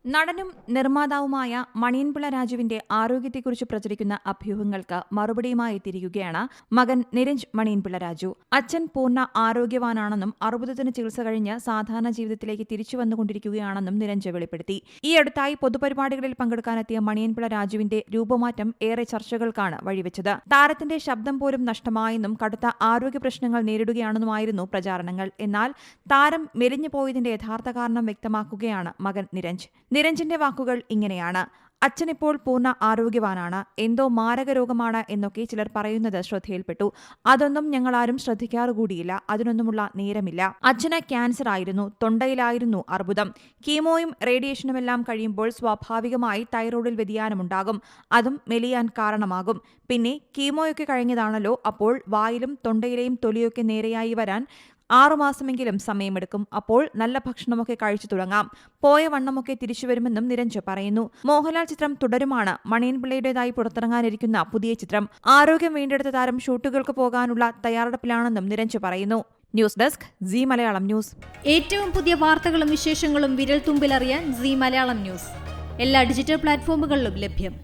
നടനും നിർമ്മാതാവുമായ മണിയൻപിള്ള രാജുവിന്റെ ആരോഗ്യത്തെക്കുറിച്ച് പ്രചരിക്കുന്ന അഭ്യൂഹങ്ങൾക്ക് മറുപടിയുമായി എത്തിയിരിക്കുകയാണ് മകൻ നിരഞ്ജ് മണിയൻപിള്ള രാജു. അച്ഛൻ പൂർണ്ണ ആരോഗ്യവാനാണെന്നും അർബുദത്തിന് ചികിത്സ കഴിഞ്ഞ് സാധാരണ ജീവിതത്തിലേക്ക് തിരിച്ചു വന്നുകൊണ്ടിരിക്കുകയാണെന്നും നിരഞ്ജ് വെളിപ്പെടുത്തി. ഈ അടുത്തായി പൊതുപരിപാടികളിൽ പങ്കെടുക്കാനെത്തിയ മണിയൻപിള്ള രാജുവിന്റെ രൂപമാറ്റം ഏറെ ചർച്ചകൾക്കാണ് വഴിവെച്ചത്. താരത്തിന്റെ ശബ്ദം പോലും നഷ്ടമായെന്നും കടുത്ത ആരോഗ്യ പ്രശ്നങ്ങൾ നേരിടുകയാണെന്നുമായിരുന്നു പ്രചാരണങ്ങൾ. എന്നാൽ താരം മെലിഞ്ഞുപോയതിന്റെ യഥാർത്ഥ കാരണം വ്യക്തമാക്കുകയാണ് മകൻ നിരഞ്ജ്. നിരഞ്ജിന്റെ വാക്കുകൾ ഇങ്ങനെയാണ്: അച്ഛനിപ്പോൾ പൂർണ്ണ ആരോഗ്യവാനാണ്. എന്തോ മാരക രോഗമാണ് എന്നൊക്കെ ചിലർ പറയുന്നത് ശ്രദ്ധയിൽപ്പെട്ടു. അതൊന്നും ഞങ്ങളാരും ശ്രദ്ധിക്കാറുകൂടിയില്ല. അതിനൊന്നുമുള്ള നേരമില്ല. അച്ഛന് ക്യാൻസർ ആയിരുന്നു. തൊണ്ടയിലായിരുന്നു അർബുദം. കീമോയും റേഡിയേഷനുമെല്ലാം കഴിയുമ്പോൾ സ്വാഭാവികമായി തൈറോയ്ഡിൽ വ്യതിയാനമുണ്ടാകും. അതും മെലിയാൻ കാരണമാകും. പിന്നെ കീമോയൊക്കെ കഴിഞ്ഞതാണല്ലോ. അപ്പോൾ വായിലും തൊണ്ടയിലെയും തൊലിയൊക്കെ നേരെയായി വരാൻ 6 മാസമെങ്കിലും സമയമെടുക്കും. അപ്പോൾ നല്ല ഭക്ഷണമൊക്കെ കഴിച്ചു തുടങ്ങാം. പോയ വണ്ണമൊക്കെ തിരിച്ചുവരുമെന്നും നിരഞ്ജ് പറയുന്നു. മോഹൻലാൽ ചിത്രം തുടരുമാണ് മണിയൻപിള്ളയുടേതായി പുറത്തിറങ്ങാനിരിക്കുന്ന പുതിയ ചിത്രം. ആരോഗ്യം വീണ്ടെടുത്ത താരം ഷൂട്ടുകൾക്ക് പോകാനുള്ള തയ്യാറെടുപ്പിലാണെന്നും നിരഞ്ജ് പറയുന്നു. News desk C Malayalam news. ഏറ്റവും പുതിയ വാർത്തകളും വിശേഷങ്ങളും വിരൽ തുമ്പിലറിയാൻ സി മലയാളം ന്യൂസ് എല്ലാ ഡിജിറ്റൽ പ്ലാറ്റ്ഫോമുകളിലും ലഭ്യം.